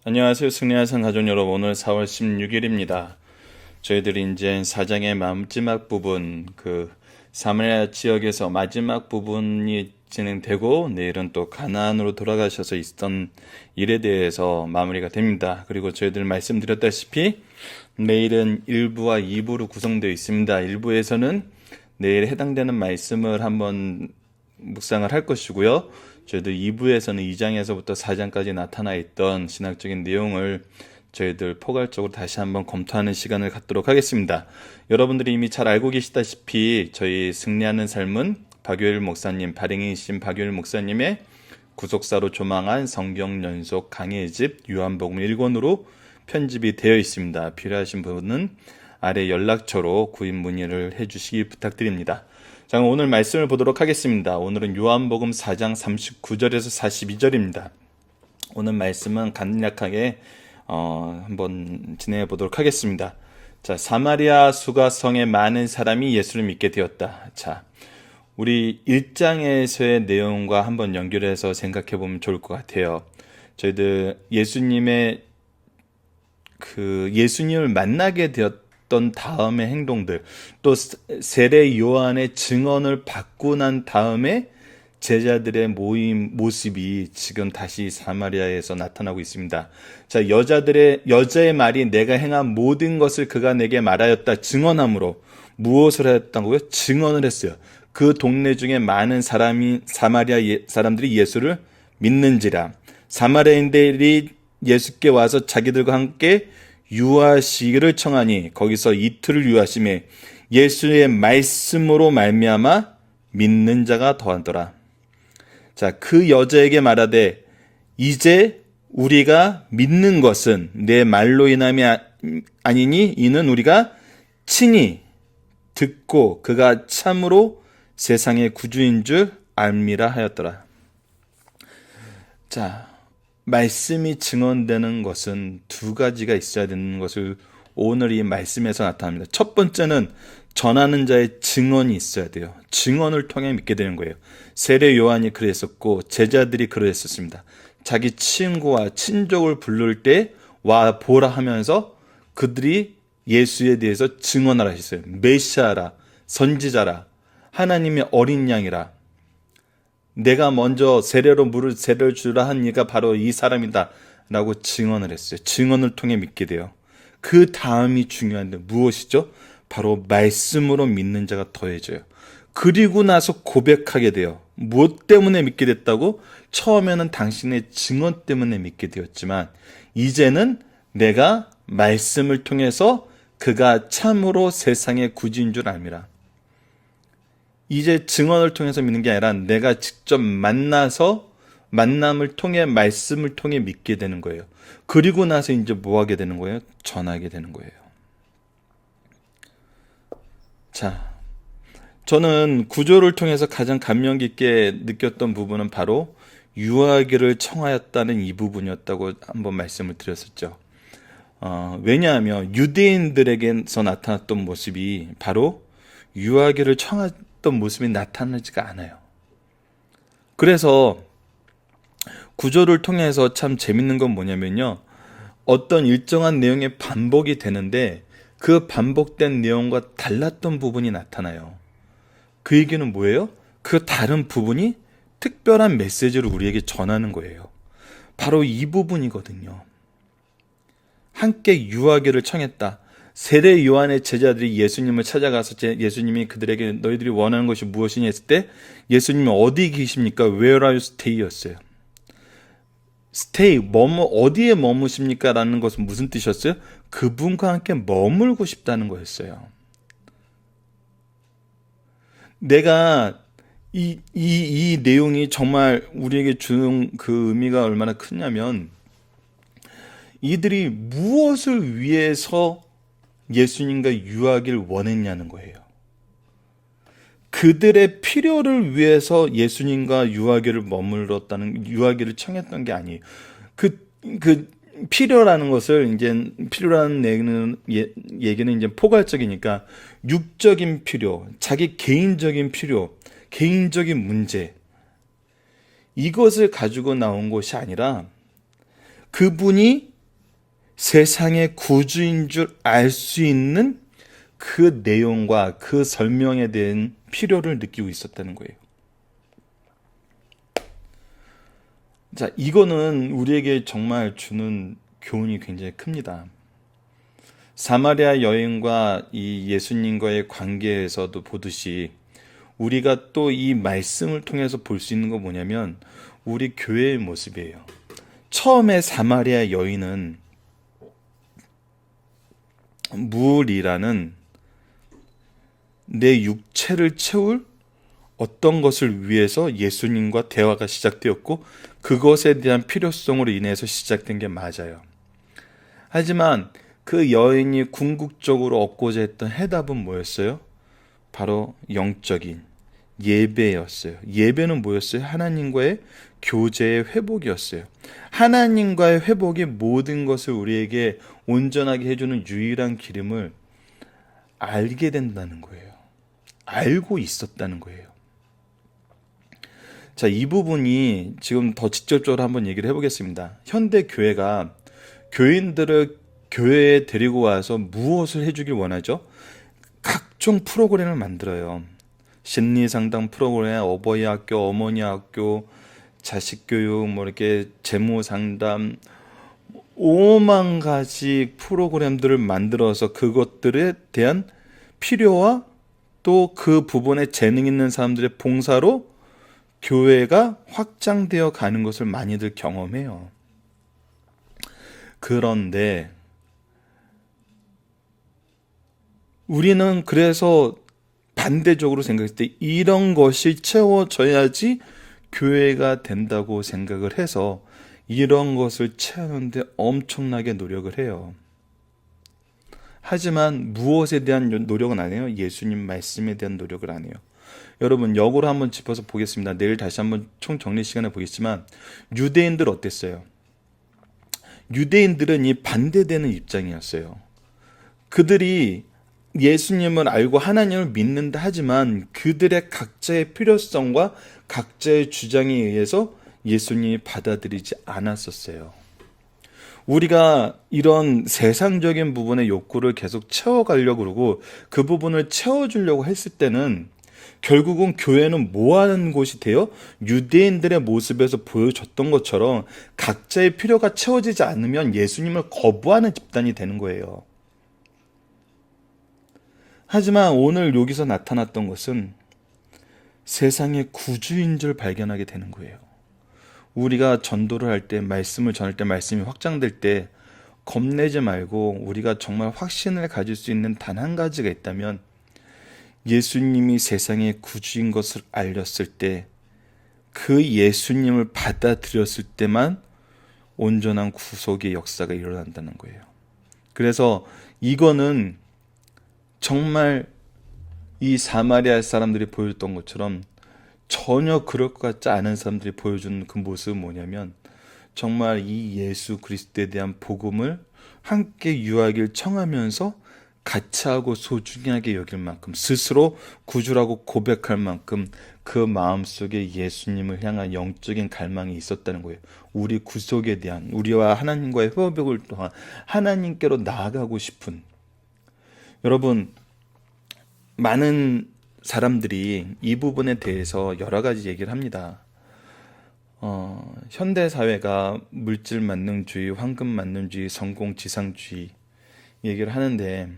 안녕하세요. 승리하산 가족 여러분. 오늘 4월 16일입니다. 저희들이 이제 4장의 마지막 부분, 사마리아 지역에서 마지막 부분이 진행되고, 내일은 또 가나안으로 돌아가셔서 있던 일에 대해서 마무리가 됩니다. 그리고 저희들 말씀드렸다시피 내일은 1부와 2부로 구성되어 있습니다. 1부에서는 내일 해당되는 말씀을 한번 묵상을 할 것이고요. 저희들 2부에서는 2장에서부터 4장까지 나타나 있던 신학적인 내용을 저희들 포괄적으로 다시 한번 검토하는 시간을 갖도록 하겠습니다. 여러분들이 이미 잘 알고 계시다시피 저희 승리하는 삶은 박효일 목사님, 발행이신 박효일 목사님의 구속사로 조망한 성경 연속 강해집 요한복음 1권으로 편집이 되어 있습니다. 필요하신 분은 아래 연락처로 구입 문의를 해주시기 부탁드립니다. 자, 오늘 말씀을 보도록 하겠습니다. 오늘은 요한복음 4장 39절에서 42절입니다. 오늘 말씀은 간략하게 한번 진행해 보도록 하겠습니다. 자, 사마리아 수가성에 많은 사람이 예수를 믿게 되었다. 자, 우리 1장에서의 내용과 한번 연결해서 생각해 보면 좋을 것 같아요. 저희들 예수님을 만나게 되었던 다음의 행동들, 또 세례 요한의 증언을 받고 난 다음에 제자들의 모습이 지금 다시 사마리아에서 나타나고 있습니다. 자, 여자의 말이 내가 행한 모든 것을 그가 내게 말하였다 증언함으로 무엇을 했다고요? 증언을 했어요. 그 동네 중에 많은 사마리아 사람들이 예수를 믿는지라. 사마리아인들이 예수께 와서 자기들과 함께 유하시기를 청하니 거기서 이틀을 유하심에 예수의 말씀으로 말미암아 믿는 자가 더하더라. 자, 그 여자에게 말하되 이제 우리가 믿는 것은 내 말로 인함이 아니니 이는 우리가 친히 듣고 그가 참으로 세상의 구주인 줄 알미라 하였더라. 자, 말씀이 증언되는 것은 두 가지가 있어야 되는 것을 오늘 이 말씀에서 나타납니다. 첫 번째는 전하는 자의 증언이 있어야 돼요. 증언을 통해 믿게 되는 거예요. 세례 요한이 그랬었고 제자들이 그랬었습니다. 자기 친구와 친족을 부를 때 와 보라 하면서 그들이 예수에 대해서 증언을 하셨어요. 메시아라, 선지자라, 하나님의 어린 양이라, 내가 먼저 세례를 주라 한 이가 바로 이 사람이다 라고 증언을 했어요. 증언을 통해 믿게 돼요. 그 다음이 중요한데 무엇이죠? 바로 말씀으로 믿는 자가 더해져요. 그리고 나서 고백하게 돼요. 무엇 때문에 믿게 됐다고? 처음에는 당신의 증언 때문에 믿게 되었지만 이제는 내가 말씀을 통해서 그가 참으로 세상의 구주인 줄 알미라. 이제 증언을 통해서 믿는 게 아니라 내가 직접 만나서 만남을 통해 말씀을 통해 믿게 되는 거예요. 그리고 나서 이제 뭐 하게 되는 거예요? 전하게 되는 거예요. 자, 저는 구조를 통해서 가장 감명 깊게 느꼈던 부분은 바로 유하기를 청하였다는 이 부분이었다고 한번 말씀을 드렸었죠. 왜냐하면 유대인들에게서 나타났던 모습이 바로 유하기를 청했던 모습이 나타나지가 않아요. 그래서 구조를 통해서 참 재밌는 건 뭐냐면요, 어떤 일정한 내용의 반복이 되는데 그 반복된 내용과 달랐던 부분이 나타나요. 그 얘기는 뭐예요? 그 다른 부분이 특별한 메시지를 우리에게 전하는 거예요. 바로 이 부분이거든요. 함께 유하기를 청했다. 세례 요한의 제자들이 예수님을 찾아가서 예수님이 그들에게 너희들이 원하는 것이 무엇이냐 했을 때 예수님이 어디 계십니까? Where are you stay? 였어요. stay, 어디에 머무십니까? 라는 것은 무슨 뜻이었어요? 그분과 함께 머물고 싶다는 거였어요. 내가 이 내용이 정말 우리에게 주는 그 의미가 얼마나 크냐면 이들이 무엇을 위해서 예수님과 유하기를 원했냐는 거예요. 그들의 필요를 위해서 예수님과 유하기를 유하기를 청했던 게 아니에요. 그 필요라는 것을 이제 필요라는 얘기는 이제 포괄적이니까 육적인 필요, 자기 개인적인 필요, 개인적인 문제, 이것을 가지고 나온 것이 아니라 그분이 세상의 구주인 줄 알 수 있는 그 내용과 그 설명에 대한 필요를 느끼고 있었다는 거예요. 자, 이거는 우리에게 정말 주는 교훈이 굉장히 큽니다. 사마리아 여인과 이 예수님과의 관계에서도 보듯이 우리가 또 이 말씀을 통해서 볼 수 있는 거 뭐냐면 우리 교회의 모습이에요. 처음에 사마리아 여인은 물이라는 내 육체를 채울 어떤 것을 위해서 예수님과 대화가 시작되었고 그것에 대한 필요성으로 인해서 시작된 게 맞아요. 하지만 그 여인이 궁극적으로 얻고자 했던 해답은 뭐였어요? 바로 영적인 예배였어요. 예배는 뭐였어요? 하나님과의 교제의 회복이었어요. 하나님과의 회복이 모든 것을 우리에게 온전하게 해주는 유일한 기름을 알게 된다는 거예요. 알고 있었다는 거예요. 자, 이 부분이 지금 더 직접적으로 한번 얘기를 해보겠습니다. 현대 교회가 교인들을 교회에 데리고 와서 무엇을 해주길 원하죠? 각종 프로그램을 만들어요. 심리상담 프로그램, 어버이 학교, 어머니 학교, 자식 교육, 뭐 이렇게 재무 상담, 5만 가지 프로그램들을 만들어서 그것들에 대한 필요와 또 그 부분에 재능 있는 사람들의 봉사로 교회가 확장되어 가는 것을 많이들 경험해요. 그런데 우리는 그래서 반대적으로 생각했을 때 이런 것이 채워져야지 교회가 된다고 생각을 해서 이런 것을 채우는데 엄청나게 노력을 해요. 하지만 무엇에 대한 노력은 안 해요? 예수님 말씀에 대한 노력을 안 해요. 여러분, 역으로 한번 짚어서 보겠습니다. 내일 다시 한번 총정리 시간에 보겠지만 유대인들 어땠어요? 유대인들은 이 반대되는 입장이었어요. 그들이 예수님을 알고 하나님을 믿는다 하지만 그들의 각자의 필요성과 각자의 주장에 의해서 예수님이 받아들이지 않았었어요. 우리가 이런 세상적인 부분의 욕구를 계속 채워가려고 그러고 그 부분을 채워주려고 했을 때는 결국은 교회는 뭐 하는 곳이 돼요? 유대인들의 모습에서 보여줬던 것처럼 각자의 필요가 채워지지 않으면 예수님을 거부하는 집단이 되는 거예요. 하지만 오늘 여기서 나타났던 것은 세상의 구주인 줄 발견하게 되는 거예요. 우리가 전도를 할 때, 말씀을 전할 때, 말씀이 확장될 때 겁내지 말고 우리가 정말 확신을 가질 수 있는 단 한 가지가 있다면 예수님이 세상의 구주인 것을 알렸을 때 그 예수님을 받아들였을 때만 온전한 구속의 역사가 일어난다는 거예요. 그래서 이거는 정말 이 사마리아 사람들이 보여줬던 것처럼 전혀 그럴 것 같지 않은 사람들이 보여주는 그 모습은 뭐냐면 정말 이 예수 그리스도에 대한 복음을 함께 유하길 청하면서 가치하고 소중하게 여길 만큼 스스로 구주라고 고백할 만큼 그 마음속에 예수님을 향한 영적인 갈망이 있었다는 거예요. 우리 구속에 대한 우리와 하나님과의 회복을 통한 하나님께로 나아가고 싶은 여러분 많은 사람들이 이 부분에 대해서 여러 가지 얘기를 합니다. 현대 사회가 물질 만능주의, 황금 만능주의, 성공 지상주의 얘기를 하는데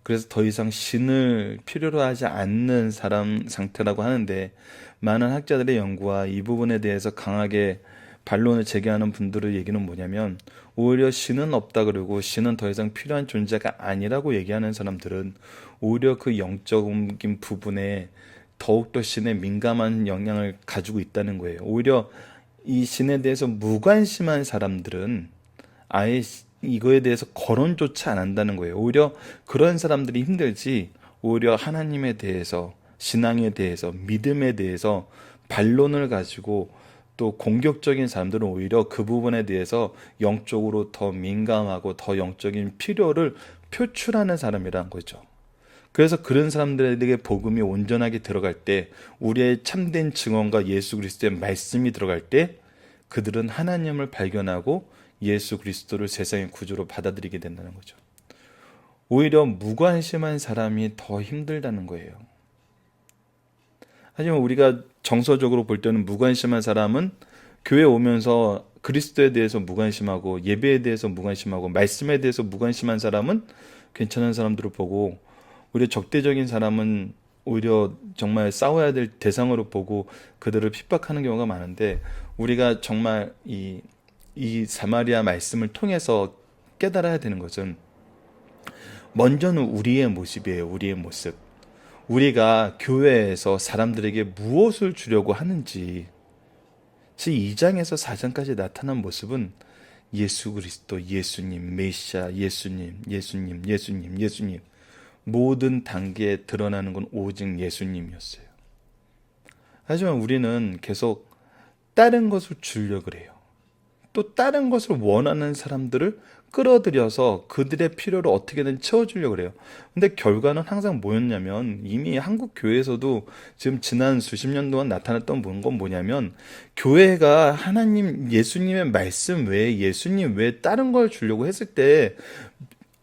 그래서 더 이상 신을 필요로 하지 않는 사람 상태라고 하는데 많은 학자들의 연구와 이 부분에 대해서 강하게 반론을 제기하는 분들의 얘기는 뭐냐면 오히려 신은 없다 그러고 신은 더 이상 필요한 존재가 아니라고 얘기하는 사람들은 오히려 그 영적인 부분에 더욱더 신에 민감한 영향을 가지고 있다는 거예요. 오히려 이 신에 대해서 무관심한 사람들은 아예 이거에 대해서 거론조차 안 한다는 거예요. 오히려 그런 사람들이 힘들지 오히려 하나님에 대해서 신앙에 대해서 믿음에 대해서 반론을 가지고 또 공격적인 사람들은 오히려 그 부분에 대해서 영적으로 더 민감하고 더 영적인 필요를 표출하는 사람이라는 거죠. 그래서 그런 사람들에게 복음이 온전하게 들어갈 때 우리의 참된 증언과 예수 그리스도의 말씀이 들어갈 때 그들은 하나님을 발견하고 예수 그리스도를 세상의 구주로 받아들이게 된다는 거죠. 오히려 무관심한 사람이 더 힘들다는 거예요. 하지만 우리가 정서적으로 볼 때는 무관심한 사람은 교회 오면서 그리스도에 대해서 무관심하고 예배에 대해서 무관심하고 말씀에 대해서 무관심한 사람은 괜찮은 사람들을 보고, 오히려 적대적인 사람은 오히려 정말 싸워야 될 대상으로 보고 그들을 핍박하는 경우가 많은데, 우리가 정말 이 사마리아 말씀을 통해서 깨달아야 되는 것은 먼저는 우리의 모습이에요. 우리의 모습. 우리가 교회에서 사람들에게 무엇을 주려고 하는지. 2장에서 4장까지 나타난 모습은 예수 그리스도, 예수님, 메시아, 예수님 모든 단계에 드러나는 건 오직 예수님이었어요. 하지만 우리는 계속 다른 것을 주려고 그래요. 또 다른 것을 원하는 사람들을 끌어들여서 그들의 필요를 어떻게든 채워주려고 그래요. 근데 결과는 항상 뭐였냐면, 이미 한국 교회에서도 지금 지난 수십 년 동안 나타났던 건 뭐냐면, 교회가 하나님, 예수님의 말씀 외에, 예수님 외에 다른 걸 주려고 했을 때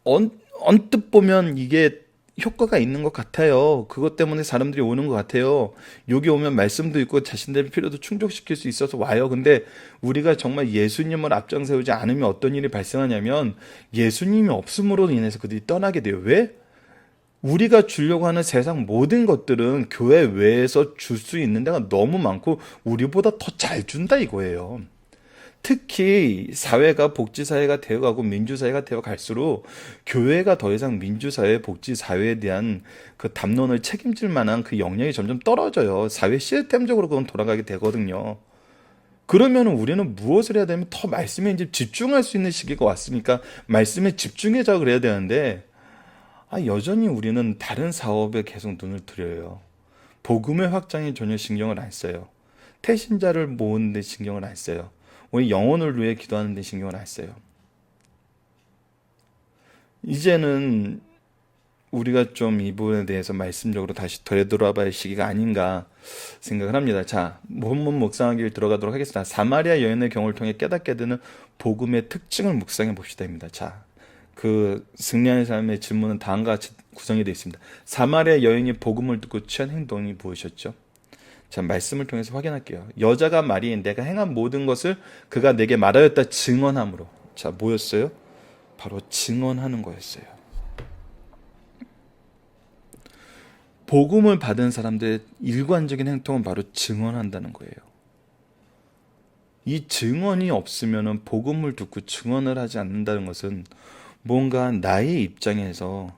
언뜻 보면 이게 효과가 있는 것 같아요. 그것 때문에 사람들이 오는 것 같아요. 여기 오면 말씀도 있고 자신들의 필요도 충족시킬 수 있어서 와요. 근데 우리가 정말 예수님을 앞장세우지 않으면 어떤 일이 발생하냐면, 예수님이 없음으로 인해서 그들이 떠나게 돼요. 왜? 우리가 주려고 하는 세상 모든 것들은 교회 외에서 줄 수 있는 데가 너무 많고 우리보다 더 잘 준다 이거예요. 특히 사회가 복지사회가 되어가고 민주사회가 되어갈수록 교회가 더 이상 민주사회, 복지사회에 대한 그 담론을 책임질 만한 그 역량이 점점 떨어져요. 사회 시스템적으로 그건 돌아가게 되거든요. 그러면 우리는 무엇을 해야 되면, 더 말씀에 이제 집중할 수 있는 시기가 왔으니까 말씀에 집중해자 그래야 되는데, 여전히 우리는 다른 사업에 계속 눈을 들여요. 복음의 확장에 전혀 신경을 안 써요. 태신자를 모으는 데 신경을 안 써요. 우리 영혼을 위해 기도하는 데 신경을 안 써요. 이제는 우리가 좀 이 부분에 대해서 말씀적으로 다시 되돌아봐야 할 시기가 아닌가 생각을 합니다. 자, 본문 묵상하기를 들어가도록 하겠습니다. 사마리아 여인의 경우를 통해 깨닫게 되는 복음의 특징을 묵상해 봅시다입니다. 자, 그 승리하는 사람의 질문은 다음과 같이 구성이 되어 있습니다. 사마리아 여인이 복음을 듣고 취한 행동이 무엇이었죠? 자, 말씀을 통해서 확인할게요. 여자가 말이 내가 행한 모든 것을 그가 내게 말하였다 증언함으로. 자, 뭐였어요? 바로 증언하는 거였어요. 복음을 받은 사람들의 일관적인 행동은 바로 증언한다는 거예요. 이 증언이 없으면, 복음을 듣고 증언을 하지 않는다는 것은 뭔가 나의 입장에서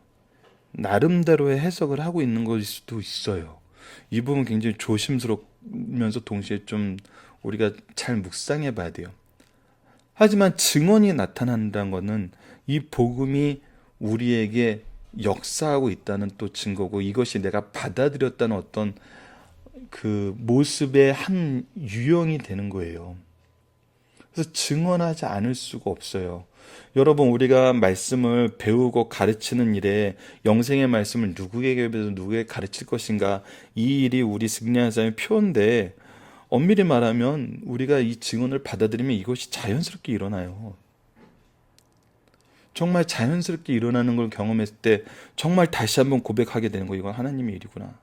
나름대로의 해석을 하고 있는 것일 수도 있어요. 이 부분 굉장히 조심스럽면서 동시에 좀 우리가 잘 묵상해 봐야 돼요. 하지만 증언이 나타난다는 것은 이 복음이 우리에게 역사하고 있다는 또 증거고, 이것이 내가 받아들였다는 어떤 그 모습의 한 유형이 되는 거예요. 그래서 증언하지 않을 수가 없어요. 여러분, 우리가 말씀을 배우고 가르치는 일에 영생의 말씀을 누구에게 배워서 누구에게 가르칠 것인가, 이 일이 우리 승리하는 사람의 표인데, 엄밀히 말하면 우리가 이 증언을 받아들이면 이것이 자연스럽게 일어나요. 정말 자연스럽게 일어나는 걸 경험했을 때 정말 다시 한번 고백하게 되는 거, 이건 하나님의 일이구나.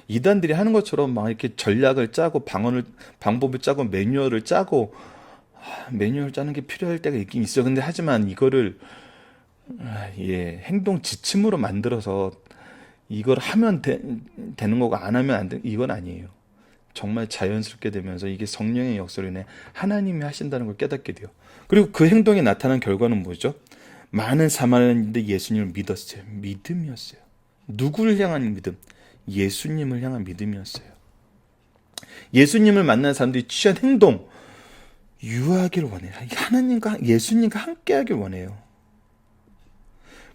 이단들이 하는 것처럼 막 이렇게 전략을 짜고 방법을 짜고 매뉴얼을 짜고, 매뉴얼 짜는 게 필요할 때가 있긴 있어요. 근데 하지만 이거를 행동 지침으로 만들어서 이걸 하면 되는 거고 안 하면 안 돼, 이건 아니에요. 정말 자연스럽게 되면서 이게 성령의 역사로 인해 하나님이 하신다는 걸 깨닫게 돼요. 그리고 그 행동이 나타난 결과는 뭐죠? 많은 사마리아인들이 예수님을 믿었어요. 믿음이었어요. 누구를 향한 믿음? 예수님을 향한 믿음이었어요. 예수님을 만난 사람들이 취한 행동, 유하길 원해요. 예수님과 함께하길 원해요.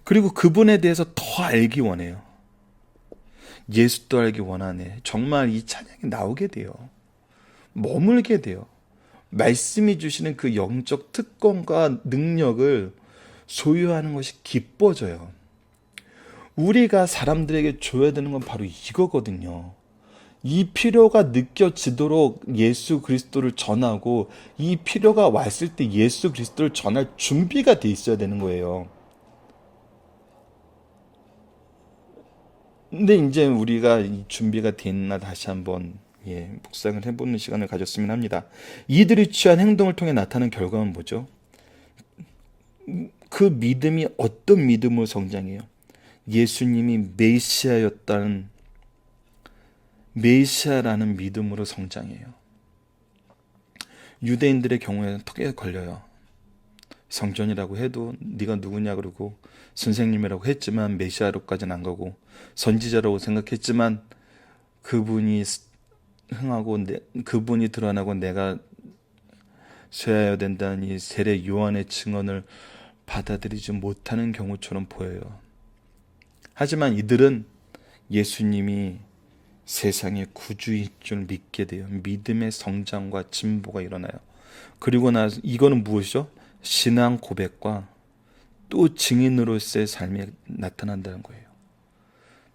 그리고 그분에 대해서 더 알기 원해요. 예수도 알기 원하네. 정말 이 찬양이 나오게 돼요. 머물게 돼요. 말씀이 주시는 그 영적 특권과 능력을 소유하는 것이 기뻐져요. 우리가 사람들에게 줘야 되는 건 바로 이거거든요. 이 필요가 느껴지도록 예수 그리스도를 전하고 이 필요가 왔을 때 예수 그리스도를 전할 준비가 돼 있어야 되는 거예요. 근데 이제 우리가 이 준비가 됐나 다시 한번 묵상을 해보는 시간을 가졌으면 합니다. 이들이 취한 행동을 통해 나타나는 결과는 뭐죠? 그 믿음이 어떤 믿음으로 성장해요? 예수님이 메시아라는 믿음으로 성장해요. 유대인들의 경우에는 턱에 걸려요. 성전이라고 해도 네가 누구냐 그러고 선생님이라고 했지만 메시아로까지는 안 가고 선지자라고 생각했지만 그분이 흥하고 그분이 드러나고 내가 쇠하여야 된다는 이 세례 요한의 증언을 받아들이지 못하는 경우처럼 보여요. 하지만 이들은 예수님이 세상의 구주인 줄 믿게 돼요. 믿음의 성장과 진보가 일어나요. 그리고 나서 이거는 무엇이죠? 신앙 고백과 또 증인으로서의 삶이 나타난다는 거예요.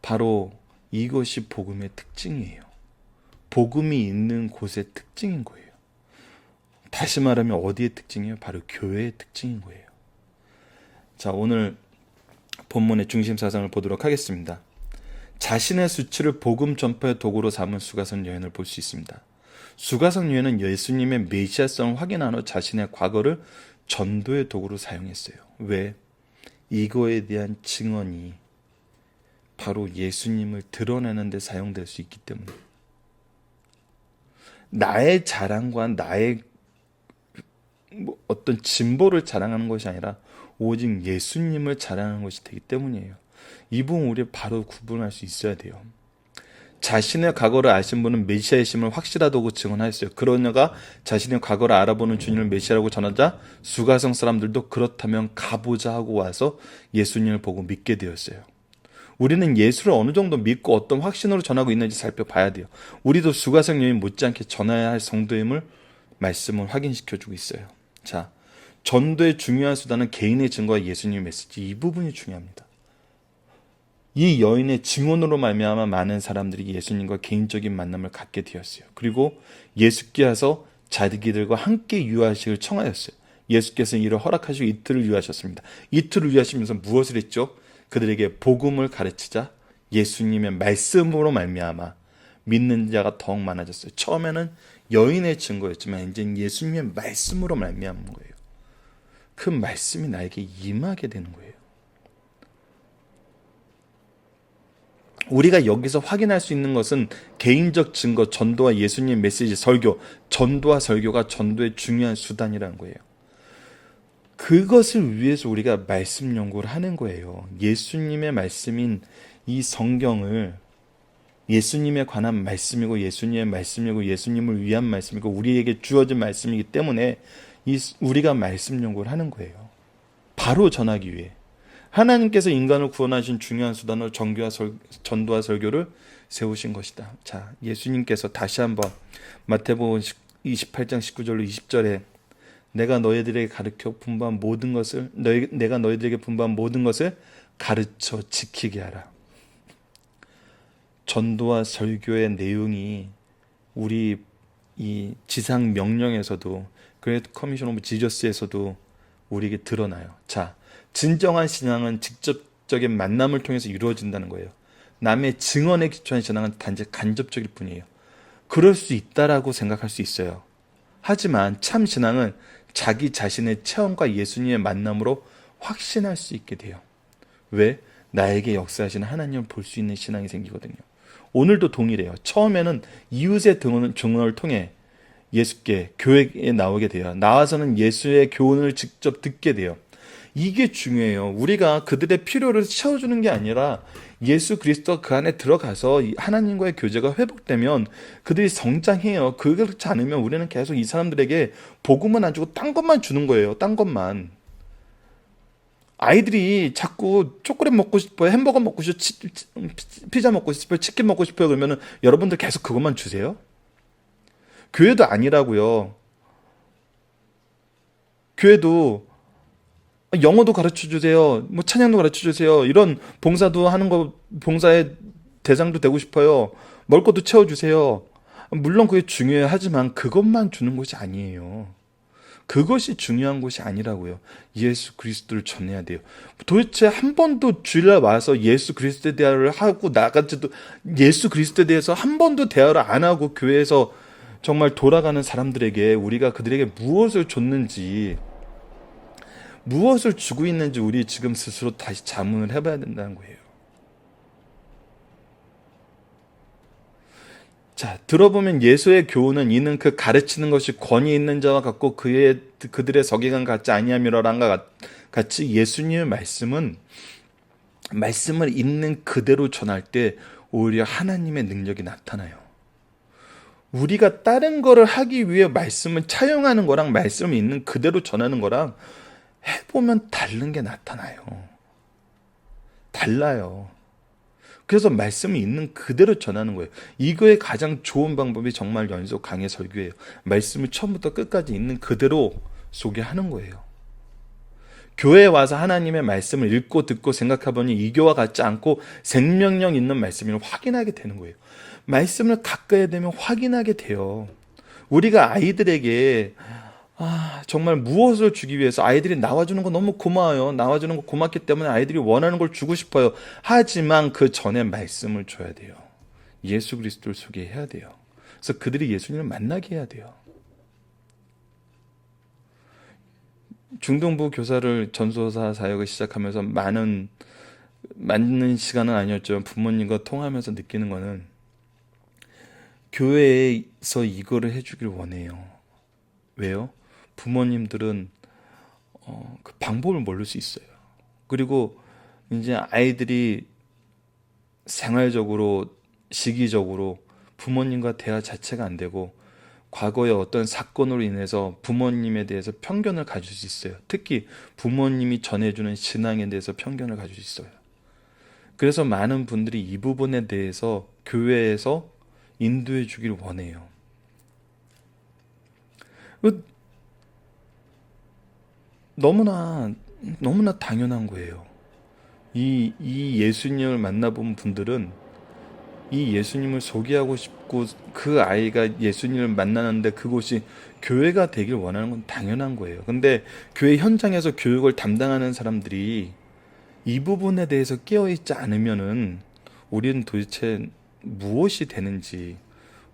바로 이것이 복음의 특징이에요. 복음이 있는 곳의 특징인 거예요. 다시 말하면 어디의 특징이에요? 바로 교회의 특징인 거예요. 자, 오늘 본문의 중심 사상을 보도록 하겠습니다. 자신의 수치를 복음 전파의 도구로 삼은 수가성 여인을 볼 수 있습니다. 수가성 여인은 예수님의 메시아성을 확인한 후 자신의 과거를 전도의 도구로 사용했어요. 왜? 이거에 대한 증언이 바로 예수님을 드러내는 데 사용될 수 있기 때문에. 나의 자랑과 나의 어떤 진보를 자랑하는 것이 아니라 오직 예수님을 자랑하는 것이 되기 때문이에요. 이 부분 우리 바로 구분할 수 있어야 돼요. 자신의 과거를 아신 분은 메시아이심을 확실하다고 증언하였어요. 그러냐가 자신의 과거를 알아보는 주님을 메시아라고 전하자 수가성 사람들도 그렇다면 가보자 하고 와서 예수님을 보고 믿게 되었어요. 우리는 예수를 어느 정도 믿고 어떤 확신으로 전하고 있는지 살펴봐야 돼요. 우리도 수가성 여인 못지않게 전해야 할 성도임을 말씀을 확인시켜주고 있어요. 자, 전도의 중요한 수단은 개인의 증거와 예수님의 메시지, 이 부분이 중요합니다. 이 여인의 증언으로 말미암아 많은 사람들이 예수님과 개인적인 만남을 갖게 되었어요. 그리고 예수께 와서 자기들과 함께 유하식을 청하였어요. 예수께서는 이를 허락하시고 이틀을 유하셨습니다. 이틀을 유하시면서 무엇을 했죠? 그들에게 복음을 가르치자 예수님의 말씀으로 말미암아 믿는 자가 더욱 많아졌어요. 처음에는 여인의 증거였지만 이제는 예수님의 말씀으로 말미암은 거예요. 그 말씀이 나에게 임하게 되는 거예요. 우리가 여기서 확인할 수 있는 것은 개인적 증거, 전도와 예수님의 메시지, 설교, 전도와 설교가 전도의 중요한 수단이라는 거예요. 그것을 위해서 우리가 말씀 연구를 하는 거예요. 예수님의 말씀인 이 성경을 예수님에 관한 말씀이고 예수님의 말씀이고 예수님을 위한 말씀이고 우리에게 주어진 말씀이기 때문에 우리가 말씀 연구를 하는 거예요. 바로 전하기 위해. 하나님께서 인간을 구원하신 중요한 수단으로 전도와 설교를 세우신 것이다. 자, 예수님께서 다시 한번 마태복음 28장 19절로 20절에 내가 너희들에게 분부한 모든 것을 내가 너희들에게 분부한 모든 것을 가르쳐 지키게 하라. 전도와 설교의 내용이 우리 이 지상 명령에서도 그레이트 커미션 오브 지저스에서도 우리에게 드러나요. 자, 진정한 신앙은 직접적인 만남을 통해서 이루어진다는 거예요. 남의 증언에 기초한 신앙은 단지 간접적일 뿐이에요. 그럴 수 있다라고 생각할 수 있어요. 하지만 참 신앙은 자기 자신의 체험과 예수님의 만남으로 확신할 수 있게 돼요. 왜? 나에게 역사하시는 하나님을 볼 수 있는 신앙이 생기거든요. 오늘도 동일해요. 처음에는 이웃의 증언을 통해 예수께 교회에 나오게 돼요. 나와서는 예수의 교훈을 직접 듣게 돼요. 이게 중요해요. 우리가 그들의 필요를 채워주는 게 아니라 예수 그리스도가 그 안에 들어가서 하나님과의 교제가 회복되면 그들이 성장해요. 그렇지 않으면 우리는 계속 이 사람들에게 복음은 안 주고 딴 것만 주는 거예요. 딴 것만. 아이들이 자꾸 초콜릿 먹고 싶어요. 햄버거 먹고 싶어요. 피자 먹고 싶어요. 치킨 먹고 싶어요. 그러면 여러분들 계속 그것만 주세요? 교회도 아니라고요. 교회도 영어도 가르쳐 주세요. 찬양도 가르쳐 주세요. 이런 봉사도 하는 거, 봉사의 대상도 되고 싶어요. 먹을 것도 채워주세요. 물론 그게 중요해요. 하지만 그것만 주는 것이 아니에요. 그것이 중요한 것이 아니라고요. 예수 그리스도를 전해야 돼요. 도대체 한 번도 주일날 와서 예수 그리스도에 대화를 하고 나가지도 예수 그리스도에 대해서 한 번도 대화를 안 하고 교회에서 정말 돌아가는 사람들에게 우리가 그들에게 무엇을 줬는지, 무엇을 주고 있는지 우리 지금 스스로 다시 자문을 해봐야 된다는 거예요. 자, 들어보면 예수의 교훈은 이는 그 가르치는 것이 권위 있는 자와 같고 그들의 서기관 같지 아니함이라란가 같이 예수님의 말씀을 있는 그대로 전할 때 오히려 하나님의 능력이 나타나요. 우리가 다른 거를 하기 위해 말씀을 차용하는 거랑 말씀을 있는 그대로 전하는 거랑 해보면 다른 게 나타나요. 달라요. 그래서 말씀이 있는 그대로 전하는 거예요. 이거의 가장 좋은 방법이 정말 연속 강해 설교예요. 말씀을 처음부터 끝까지 있는 그대로 소개하는 거예요. 교회에 와서 하나님의 말씀을 읽고 듣고 생각해보니 이교와 같지 않고 생명력 있는 말씀을 확인하게 되는 거예요. 말씀을 가까이 되면 확인하게 돼요. 우리가 아이들에게 정말 무엇을 주기 위해서 아이들이 나와주는 거 너무 고마워요. 나와주는 거 고맙기 때문에 아이들이 원하는 걸 주고 싶어요. 하지만 그 전에 말씀을 줘야 돼요. 예수 그리스도를 소개해야 돼요. 그래서 그들이 예수님을 만나게 해야 돼요. 중동부 교사를 전도사 사역을 시작하면서 많은 시간은 아니었지만 부모님과 통하면서 느끼는 거는 교회에서 이거를 해주길 원해요. 왜요? 부모님들은 그 방법을 모를 수 있어요. 그리고 이제 아이들이 생활적으로 시기적으로 부모님과 대화 자체가 안 되고 과거의 어떤 사건으로 인해서 부모님에 대해서 편견을 가질 수 있어요. 특히 부모님이 전해주는 신앙에 대해서 편견을 가질 수 있어요. 그래서 많은 분들이 이 부분에 대해서 교회에서 인도해 주길 원해요. 너무나 당연한 거예요. 이 예수님을 만나본 분들은 이 예수님을 소개하고 싶고 그 아이가 예수님을 만나는데 그곳이 교회가 되길 원하는 건 당연한 거예요. 근데 교회 현장에서 교육을 담당하는 사람들이 이 부분에 대해서 깨어있지 않으면은 우리는 도대체 무엇이 되는지,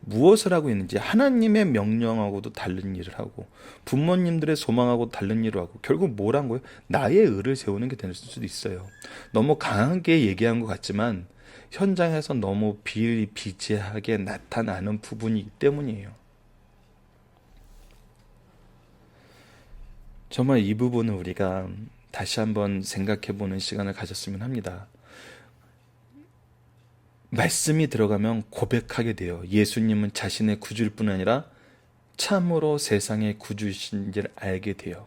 무엇을 하고 있는지, 하나님의 명령하고도 다른 일을 하고 부모님들의 소망하고 다른 일을 하고 결국 뭘 한 거예요? 나의 의를 세우는 게 될 수도 있어요. 너무 강하게 얘기한 것 같지만 현장에서 너무 비일비재하게 나타나는 부분이기 때문이에요. 정말 이 부분을 우리가 다시 한번 생각해보는 시간을 가졌으면 합니다. 말씀이 들어가면 고백하게 돼요. 예수님은 자신의 구주일 뿐 아니라 참으로 세상의 구주이신지를 알게 돼요.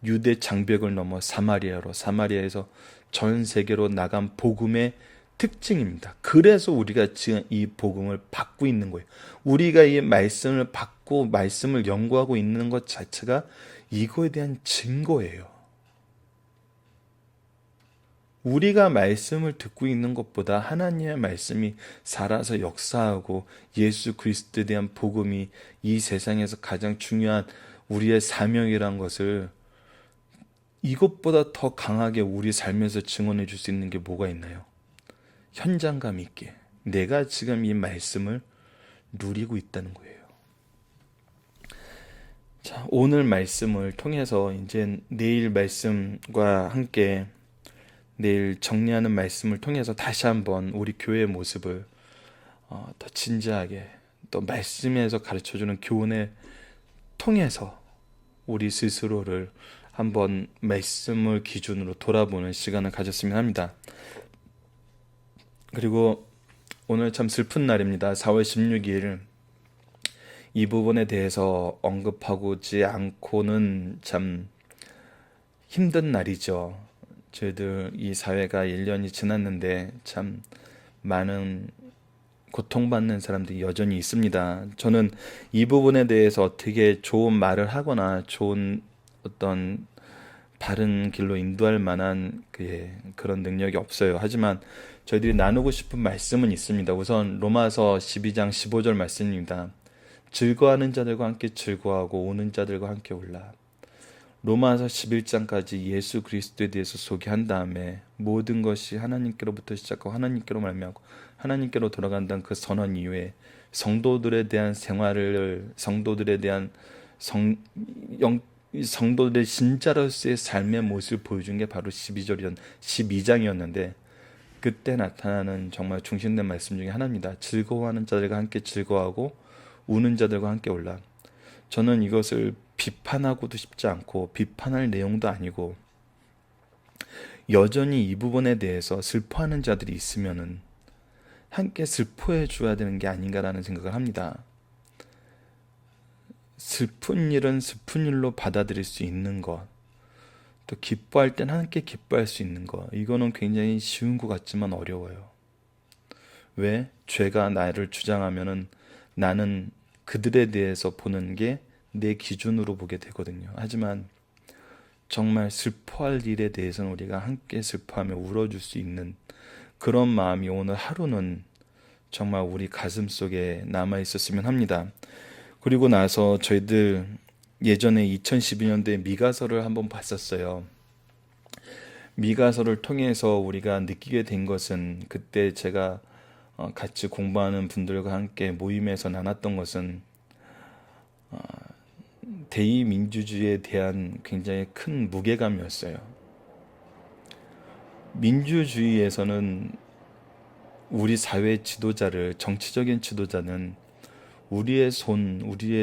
유대 장벽을 넘어 사마리아에서 전 세계로 나간 복음의 특징입니다. 그래서 우리가 지금 이 복음을 받고 있는 거예요. 우리가 이 말씀을 받고 말씀을 연구하고 있는 것 자체가 이거에 대한 증거예요. 우리가 말씀을 듣고 있는 것보다 하나님의 말씀이 살아서 역사하고 예수 그리스도에 대한 복음이 이 세상에서 가장 중요한 우리의 사명이란 것을 이것보다 더 강하게 우리 삶에서 증언해 줄 수 있는 게 뭐가 있나요? 현장감 있게 내가 지금 이 말씀을 누리고 있다는 거예요. 자, 오늘 말씀을 통해서 이제 내일 말씀과 함께 내일 정리하는 말씀을 통해서 다시 한번 우리 교회의 모습을 더 진지하게 또 말씀에서 가르쳐주는 교훈을 통해서 우리 스스로를 한번 말씀을 기준으로 돌아보는 시간을 가졌으면 합니다. 그리고 오늘 참 슬픈 날입니다. 4월 16일 이 부분에 대해서 언급하고지 않고는 참 힘든 날이죠. 저희들 이 사회가 1년이 지났는데 참 많은 고통받는 사람들이 여전히 있습니다. 저는 이 부분에 대해서 어떻게 좋은 말을 하거나 좋은 어떤 바른 길로 인도할 만한 그런 능력이 없어요. 하지만 저희들이 나누고 싶은 말씀은 있습니다. 우선 로마서 12장 15절 말씀입니다. 즐거워하는 자들과 함께 즐거워하고 우는 자들과 함께 울라. 로마서 11장까지 예수 그리스도에 대해서 소개한 다음에 모든 것이 하나님께로부터 시작하고 하나님께로 말미암고 하나님께로 돌아간다는 그 선언 이후에 성도들에 대한 생활을, 성도들에 대한 성도들의 진짜로서의 삶의 모습을 보여준 게 바로 12장이었는데, 그때 나타나는 정말 중심된 말씀 중에 하나입니다. 즐거워하는 자들과 함께 즐거워하고 우는 자들과 함께 울라. 저는 이것을 비판하고도 싶지 않고 비판할 내용도 아니고, 여전히 이 부분에 대해서 슬퍼하는 자들이 있으면은 함께 슬퍼해 줘야 되는 게 아닌가라는 생각을 합니다. 슬픈 일은 슬픈 일로 받아들일 수 있는 것, 또 기뻐할 땐 함께 기뻐할 수 있는 것, 이거는 굉장히 쉬운 것 같지만 어려워요. 왜? 죄가 나를 주장하면은 나는 그들에 대해서 보는 게 내 기준으로 보게 되거든요. 하지만 정말 슬퍼할 일에 대해서는 우리가 함께 슬퍼하며 울어줄 수 있는 그런 마음이 오늘 하루는 정말 우리 가슴 속에 남아 있었으면 합니다. 그리고 나서 저희들 예전에 2012년도에 미가서를 한번 봤었어요. 미가서를 통해서 우리가 느끼게 된 것은, 그때 제가 같이 공부하는 분들과 함께 모임에서 나눴던 것은, 대의민주주의에 대한 굉장히 큰 무게감이었어요. 민주주의에서는 우리 사회 지도자를, 정치적인 지도자는 우리의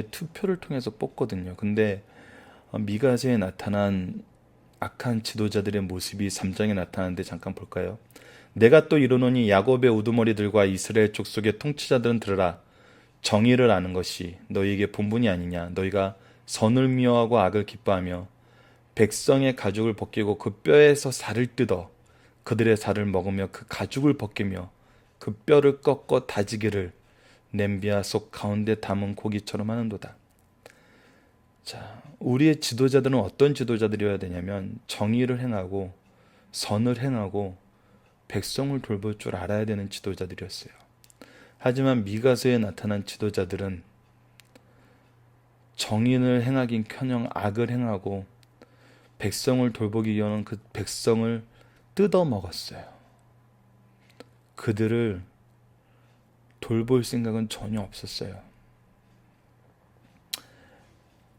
투표를 통해서 뽑거든요. 근데 미가서에 나타난 악한 지도자들의 모습이 3장에 나타나는데 잠깐 볼까요? 내가 또 이르노니 야곱의 우두머리들과 이스라엘 족속의 통치자들은 들으라. 정의를 아는 것이 너희에게 본분이 아니냐. 너희가 선을 미워하고 악을 기뻐하며 백성의 가죽을 벗기고 그 뼈에서 살을 뜯어 그들의 살을 먹으며 그 가죽을 벗기며 그 뼈를 꺾어 다지기를 냄비와 속 가운데 담은 고기처럼 하는도다. 자, 우리의 지도자들은 어떤 지도자들이어야 되냐면 정의를 행하고 선을 행하고 백성을 돌볼 줄 알아야 되는 지도자들이었어요. 하지만 미가서에 나타난 지도자들은 정의를 행하긴커녕 악을 행하고 백성을 돌보기 위한 그 백성을 뜯어먹었어요. 그들을 돌볼 생각은 전혀 없었어요.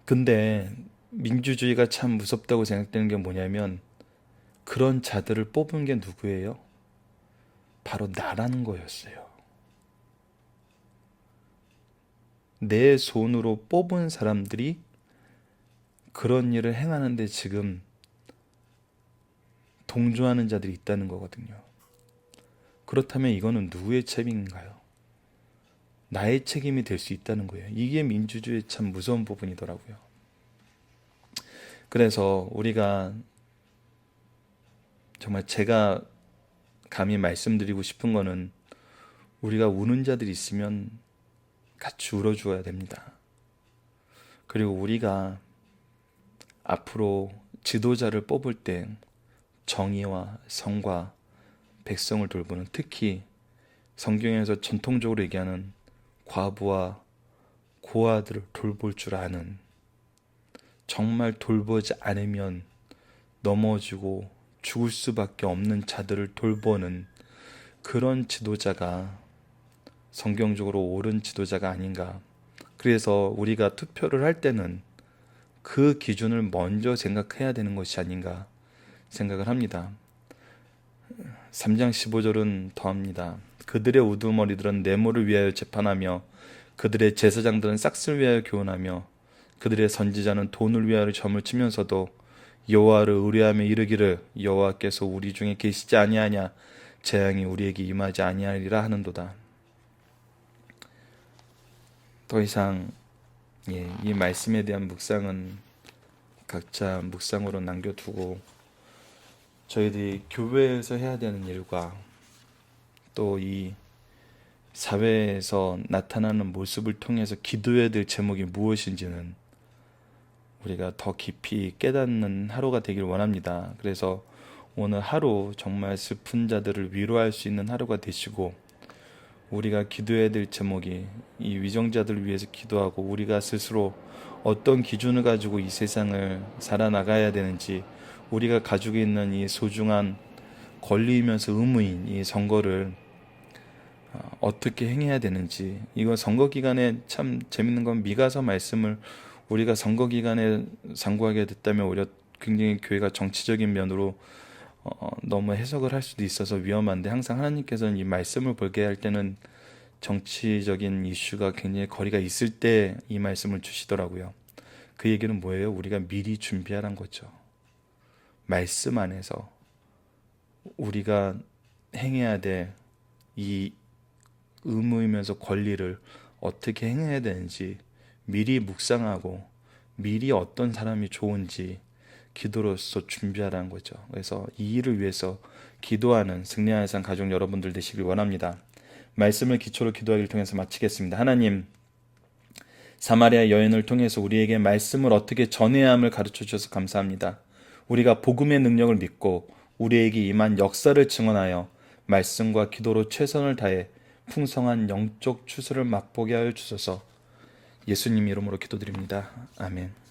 근데 민주주의가 참 무섭다고 생각되는 게 뭐냐면, 그런 자들을 뽑은 게 누구예요? 바로 나라는 거였어요. 내 손으로 뽑은 사람들이 그런 일을 행하는데 지금 동조하는 자들이 있다는 거거든요. 그렇다면 이거는 누구의 책임인가요? 나의 책임이 될 수 있다는 거예요. 이게 민주주의의 참 무서운 부분이더라고요. 그래서 우리가 정말 제가 감히 말씀드리고 싶은 거는, 우리가 우는 자들이 있으면 같이 울어주어야 됩니다. 그리고 우리가 앞으로 지도자를 뽑을 때 정의와 성과 백성을 돌보는, 특히 성경에서 전통적으로 얘기하는 과부와 고아들을 돌볼 줄 아는, 정말 돌보지 않으면 넘어지고 죽을 수밖에 없는 자들을 돌보는 그런 지도자가 성경적으로 옳은 지도자가 아닌가. 그래서 우리가 투표를 할 때는 그 기준을 먼저 생각해야 되는 것이 아닌가 생각을 합니다. 3장 15절은 더합니다. 그들의 우두머리들은 내모를 위하여 재판하며 그들의 제사장들은 싹스를 위하여 교훈하며 그들의 선지자는 돈을 위하여 점을 치면서도 여호와를 의뢰하며 이르기를 여호와께서 우리 중에 계시지 아니하냐, 재앙이 우리에게 임하지 아니하리라 하는도다. 더 이상 이 말씀에 대한 묵상은 각자 묵상으로 남겨두고, 저희들이 교회에서 해야 되는 일과 또 이 사회에서 나타나는 모습을 통해서 기도해야 될 제목이 무엇인지는 우리가 더 깊이 깨닫는 하루가 되길 원합니다. 그래서 오늘 하루 정말 슬픈 자들을 위로할 수 있는 하루가 되시고, 우리가 기도해야 될 제목이 이 위정자들을 위해서 기도하고 우리가 스스로 어떤 기준을 가지고 이 세상을 살아나가야 되는지, 우리가 가지고 있는 이 소중한 권리이면서 의무인 이 선거를 어떻게 행해야 되는지, 이거 선거 기간에 참 재밌는 건 미가서 말씀을 우리가 선거 기간에 상고하게 됐다면 오히려 굉장히 교회가 정치적인 면으로 너무 해석을 할 수도 있어서 위험한데, 항상 하나님께서는 이 말씀을 보게 할 때는 정치적인 이슈가 굉장히 거리가 있을 때 이 말씀을 주시더라고요. 그 얘기는 뭐예요? 우리가 미리 준비하란 거죠. 말씀 안에서 우리가 행해야 될 이 의무이면서 권리를 어떻게 행해야 되는지 미리 묵상하고, 미리 어떤 사람이 좋은지 기도로서 준비하라는 거죠. 그래서 이 일을 위해서 기도하는 승리하는 삶 가족 여러분들 되시길 원합니다. 말씀을 기초로 기도하기를 통해서 마치겠습니다. 하나님, 사마리아 여인을 통해서 우리에게 말씀을 어떻게 전해야 함을 가르쳐 주셔서 감사합니다. 우리가 복음의 능력을 믿고 우리에게 임한 역사를 증언하여 말씀과 기도로 최선을 다해 풍성한 영적 추수를 맛보게 하여 주소서. 예수님 이름으로 기도드립니다. 아멘.